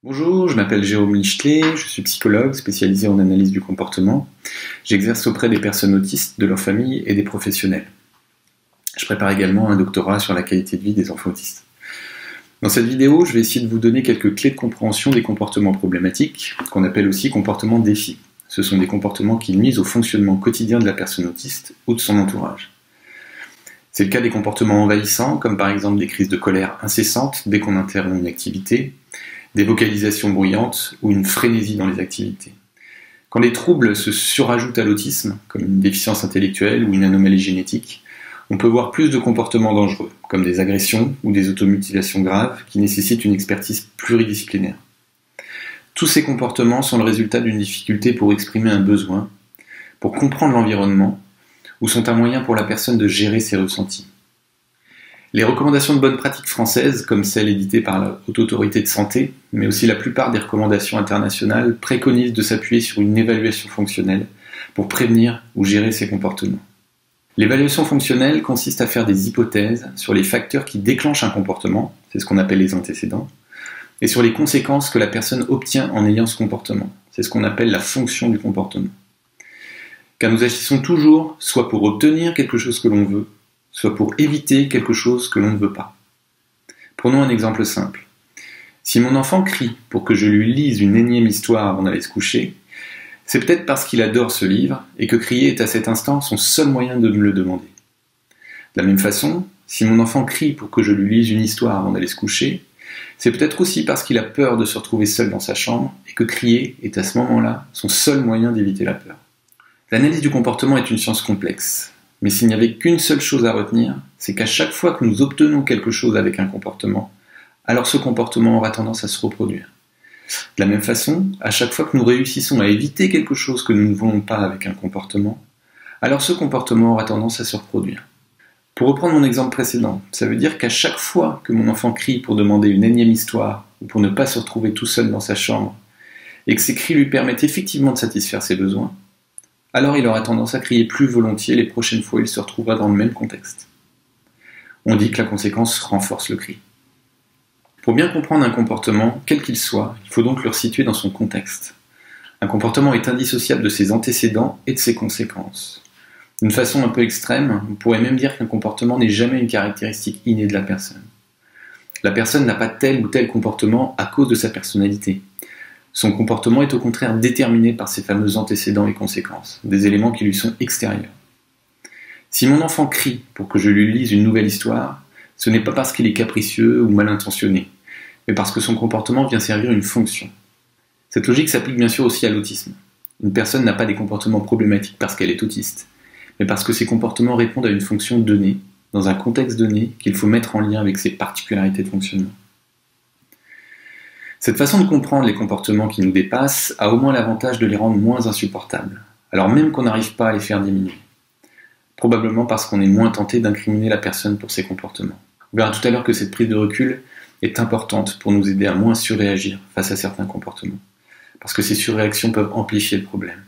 Bonjour, je m'appelle Jérôme Lichelet, je suis psychologue spécialisé en analyse du comportement. J'exerce auprès des personnes autistes, de leurs familles et des professionnels. Je prépare également un doctorat sur la qualité de vie des enfants autistes. Dans cette vidéo, je vais essayer de vous donner quelques clés de compréhension des comportements problématiques, qu'on appelle aussi comportements défis. Ce sont des comportements qui nuisent au fonctionnement quotidien de la personne autiste ou de son entourage. C'est le cas des comportements envahissants, comme par exemple des crises de colère incessantes dès qu'on interrompt une activité, des vocalisations bruyantes ou une frénésie dans les activités. Quand les troubles se surajoutent à l'autisme, comme une déficience intellectuelle ou une anomalie génétique, on peut voir plus de comportements dangereux, comme des agressions ou des automutilations graves qui nécessitent une expertise pluridisciplinaire. Tous ces comportements sont le résultat d'une difficulté pour exprimer un besoin, pour comprendre l'environnement, ou sont un moyen pour la personne de gérer ses ressentis. Les recommandations de bonnes pratiques françaises, comme celles éditées par la Haute Autorité de Santé, mais aussi la plupart des recommandations internationales, préconisent de s'appuyer sur une évaluation fonctionnelle pour prévenir ou gérer ces comportements. L'évaluation fonctionnelle consiste à faire des hypothèses sur les facteurs qui déclenchent un comportement, c'est ce qu'on appelle les antécédents, et sur les conséquences que la personne obtient en ayant ce comportement, c'est ce qu'on appelle la fonction du comportement. Car nous agissons toujours soit pour obtenir quelque chose que l'on veut, soit pour éviter quelque chose que l'on ne veut pas. Prenons un exemple simple. Si mon enfant crie pour que je lui lise une énième histoire avant d'aller se coucher, c'est peut-être parce qu'il adore ce livre et que crier est à cet instant son seul moyen de me le demander. De la même façon, si mon enfant crie pour que je lui lise une histoire avant d'aller se coucher, c'est peut-être aussi parce qu'il a peur de se retrouver seul dans sa chambre et que crier est à ce moment-là son seul moyen d'éviter la peur. L'analyse du comportement est une science complexe. Mais s'il n'y avait qu'une seule chose à retenir, c'est qu'à chaque fois que nous obtenons quelque chose avec un comportement, alors ce comportement aura tendance à se reproduire. De la même façon, à chaque fois que nous réussissons à éviter quelque chose que nous ne voulons pas avec un comportement, alors ce comportement aura tendance à se reproduire. Pour reprendre mon exemple précédent, ça veut dire qu'à chaque fois que mon enfant crie pour demander une énième histoire ou pour ne pas se retrouver tout seul dans sa chambre, et que ces cris lui permettent effectivement de satisfaire ses besoins, alors il aura tendance à crier plus volontiers les prochaines fois où il se retrouvera dans le même contexte. On dit que la conséquence renforce le cri. Pour bien comprendre un comportement, quel qu'il soit, il faut donc le resituer dans son contexte. Un comportement est indissociable de ses antécédents et de ses conséquences. D'une façon un peu extrême, on pourrait même dire qu'un comportement n'est jamais une caractéristique innée de la personne. La personne n'a pas tel ou tel comportement à cause de sa personnalité. Son comportement est au contraire déterminé par ses fameux antécédents et conséquences, des éléments qui lui sont extérieurs. Si mon enfant crie pour que je lui lise une nouvelle histoire, ce n'est pas parce qu'il est capricieux ou mal intentionné, mais parce que son comportement vient servir une fonction. Cette logique s'applique bien sûr aussi à l'autisme. Une personne n'a pas des comportements problématiques parce qu'elle est autiste, mais parce que ses comportements répondent à une fonction donnée, dans un contexte donné qu'il faut mettre en lien avec ses particularités de fonctionnement. Cette façon de comprendre les comportements qui nous dépassent a au moins l'avantage de les rendre moins insupportables, alors même qu'on n'arrive pas à les faire diminuer. Probablement parce qu'on est moins tenté d'incriminer la personne pour ses comportements. On verra tout à l'heure que cette prise de recul est importante pour nous aider à moins surréagir face à certains comportements, parce que ces surréactions peuvent amplifier le problème.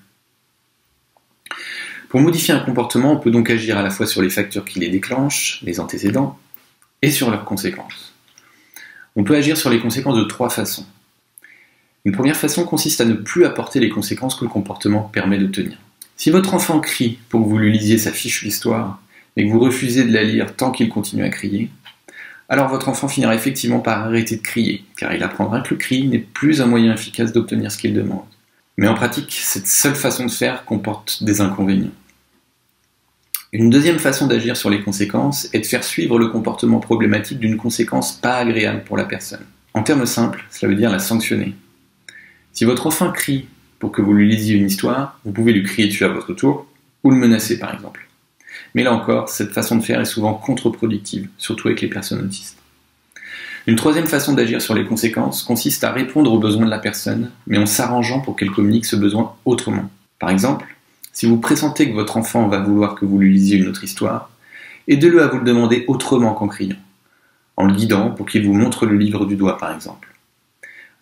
Pour modifier un comportement, on peut donc agir à la fois sur les facteurs qui les déclenchent, les antécédents, et sur leurs conséquences. On peut agir sur les conséquences de trois façons. Une première façon consiste à ne plus apporter les conséquences que le comportement permet d'obtenir. Si votre enfant crie pour que vous lui lisiez sa fichue histoire, et que vous refusez de la lire tant qu'il continue à crier, alors votre enfant finira effectivement par arrêter de crier, car il apprendra que le cri n'est plus un moyen efficace d'obtenir ce qu'il demande. Mais en pratique, cette seule façon de faire comporte des inconvénients. Une deuxième façon d'agir sur les conséquences est de faire suivre le comportement problématique d'une conséquence pas agréable pour la personne. En termes simples, cela veut dire la sanctionner. Si votre enfant crie pour que vous lui lisiez une histoire, vous pouvez lui crier dessus à votre tour, ou le menacer par exemple. Mais là encore, cette façon de faire est souvent contre-productive, surtout avec les personnes autistes. Une troisième façon d'agir sur les conséquences consiste à répondre aux besoins de la personne, mais en s'arrangeant pour qu'elle communique ce besoin autrement. Par exemple, si vous pressentez que votre enfant va vouloir que vous lui lisiez une autre histoire, aidez-le à vous le demander autrement qu'en criant, en le guidant pour qu'il vous montre le livre du doigt par exemple.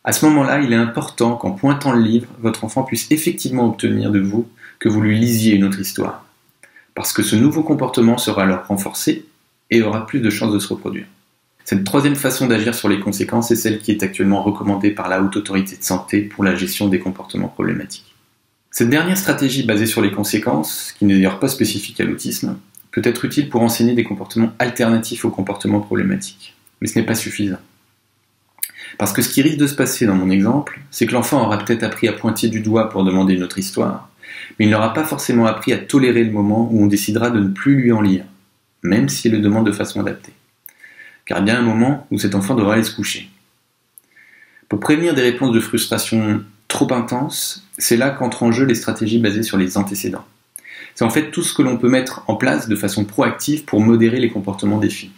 À ce moment-là, il est important qu'en pointant le livre, votre enfant puisse effectivement obtenir de vous que vous lui lisiez une autre histoire, parce que ce nouveau comportement sera alors renforcé et aura plus de chances de se reproduire. Cette troisième façon d'agir sur les conséquences est celle qui est actuellement recommandée par la Haute Autorité de Santé pour la gestion des comportements problématiques. Cette dernière stratégie basée sur les conséquences, qui n'est d'ailleurs pas spécifique à l'autisme, peut être utile pour enseigner des comportements alternatifs aux comportements problématiques. Mais ce n'est pas suffisant. Parce que ce qui risque de se passer dans mon exemple, c'est que l'enfant aura peut-être appris à pointer du doigt pour demander une autre histoire, mais il n'aura pas forcément appris à tolérer le moment où on décidera de ne plus lui en lire, même s'il le demande de façon adaptée. Car il y a un moment où cet enfant devra aller se coucher. Pour prévenir des réponses de frustration trop intenses, c'est là qu'entrent en jeu les stratégies basées sur les antécédents. C'est en fait tout ce que l'on peut mettre en place de façon proactive pour modérer les comportements des filles.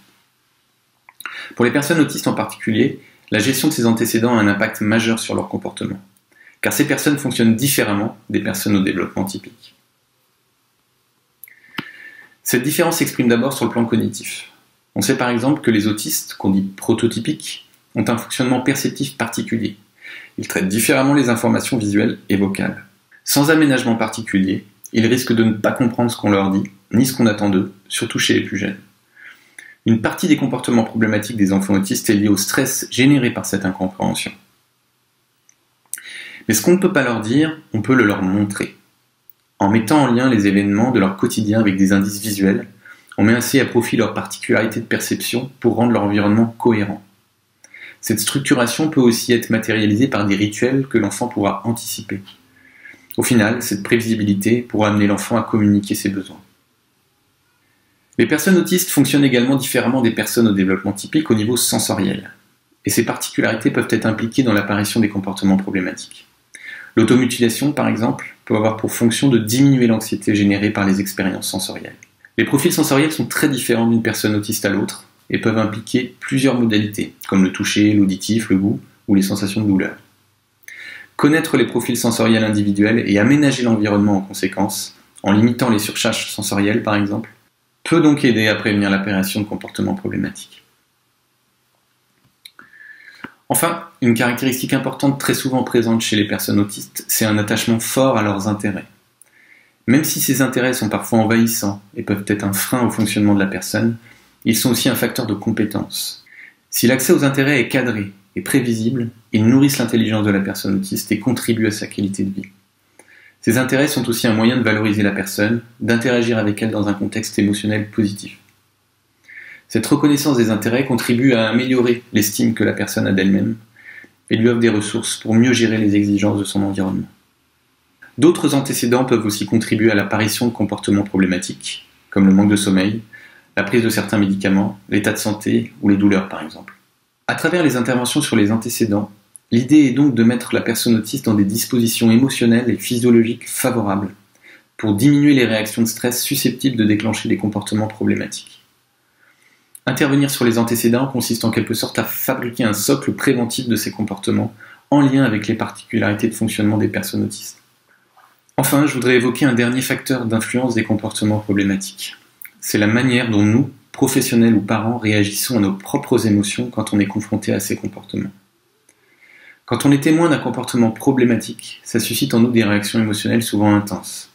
Pour les personnes autistes en particulier, la gestion de ces antécédents a un impact majeur sur leur comportement, car ces personnes fonctionnent différemment des personnes au développement typique. Cette différence s'exprime d'abord sur le plan cognitif. On sait par exemple que les autistes, qu'on dit prototypiques, ont un fonctionnement perceptif particulier. Ils traitent différemment les informations visuelles et vocales. Sans aménagement particulier, ils risquent de ne pas comprendre ce qu'on leur dit, ni ce qu'on attend d'eux, surtout chez les plus jeunes. Une partie des comportements problématiques des enfants autistes est liée au stress généré par cette incompréhension. Mais ce qu'on ne peut pas leur dire, on peut le leur montrer. En mettant en lien les événements de leur quotidien avec des indices visuels, on met ainsi à profit leurs particularités de perception pour rendre leur environnement cohérent. Cette structuration peut aussi être matérialisée par des rituels que l'enfant pourra anticiper. Au final, cette prévisibilité pourra amener l'enfant à communiquer ses besoins. Les personnes autistes fonctionnent également différemment des personnes au développement typique au niveau sensoriel, et ces particularités peuvent être impliquées dans l'apparition des comportements problématiques. L'automutilation, par exemple, peut avoir pour fonction de diminuer l'anxiété générée par les expériences sensorielles. Les profils sensoriels sont très différents d'une personne autiste à l'autre et peuvent impliquer plusieurs modalités, comme le toucher, l'auditif, le goût ou les sensations de douleur. Connaître les profils sensoriels individuels et aménager l'environnement en conséquence, en limitant les surcharges sensorielles par exemple, peut donc aider à prévenir l'apparition de comportements problématiques. Enfin, une caractéristique importante très souvent présente chez les personnes autistes, c'est un attachement fort à leurs intérêts. Même si ces intérêts sont parfois envahissants et peuvent être un frein au fonctionnement de la personne, ils sont aussi un facteur de compétence. Si l'accès aux intérêts est cadré et prévisible, ils nourrissent l'intelligence de la personne autiste et contribuent à sa qualité de vie. Ces intérêts sont aussi un moyen de valoriser la personne, d'interagir avec elle dans un contexte émotionnel positif. Cette reconnaissance des intérêts contribue à améliorer l'estime que la personne a d'elle-même et lui offre des ressources pour mieux gérer les exigences de son environnement. D'autres antécédents peuvent aussi contribuer à l'apparition de comportements problématiques, comme le manque de sommeil, la prise de certains médicaments, l'état de santé ou les douleurs par exemple. À travers les interventions sur les antécédents, l'idée est donc de mettre la personne autiste dans des dispositions émotionnelles et physiologiques favorables pour diminuer les réactions de stress susceptibles de déclencher des comportements problématiques. Intervenir sur les antécédents consiste en quelque sorte à fabriquer un socle préventif de ces comportements en lien avec les particularités de fonctionnement des personnes autistes. Enfin, je voudrais évoquer un dernier facteur d'influence des comportements problématiques. C'est la manière dont nous, professionnels ou parents, réagissons à nos propres émotions quand on est confronté à ces comportements. Quand on est témoin d'un comportement problématique, ça suscite en nous des réactions émotionnelles souvent intenses.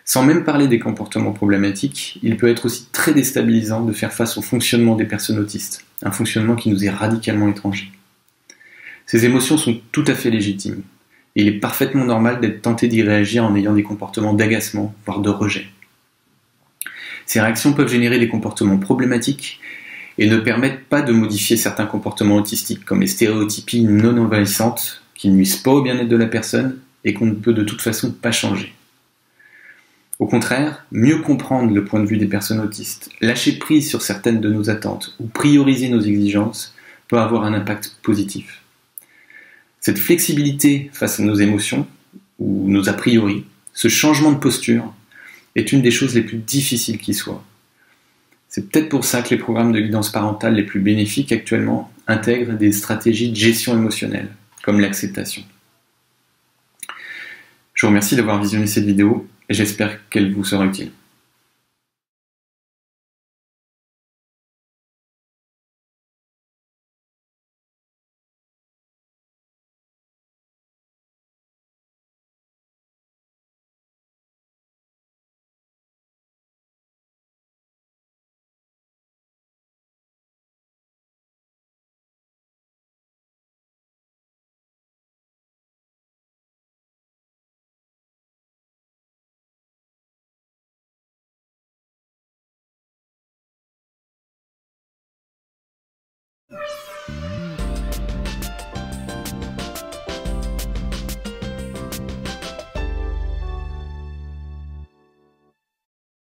Sans même parler des comportements problématiques, il peut être aussi très déstabilisant de faire face au fonctionnement des personnes autistes, un fonctionnement qui nous est radicalement étranger. Ces émotions sont tout à fait légitimes, et il est parfaitement normal d'être tenté d'y réagir en ayant des comportements d'agacement, voire de rejet. Ces réactions peuvent générer des comportements problématiques et ne permettent pas de modifier certains comportements autistiques, comme les stéréotypies non envahissantes, qui ne nuisent pas au bien-être de la personne et qu'on ne peut de toute façon pas changer. Au contraire, mieux comprendre le point de vue des personnes autistes, lâcher prise sur certaines de nos attentes ou prioriser nos exigences peut avoir un impact positif. Cette flexibilité face à nos émotions ou nos a priori, ce changement de posture, est une des choses les plus difficiles qui soient. C'est peut-être pour ça que les programmes de guidance parentale les plus bénéfiques actuellement intègrent des stratégies de gestion émotionnelle, comme l'acceptation. Je vous remercie d'avoir visionné cette vidéo et j'espère qu'elle vous sera utile.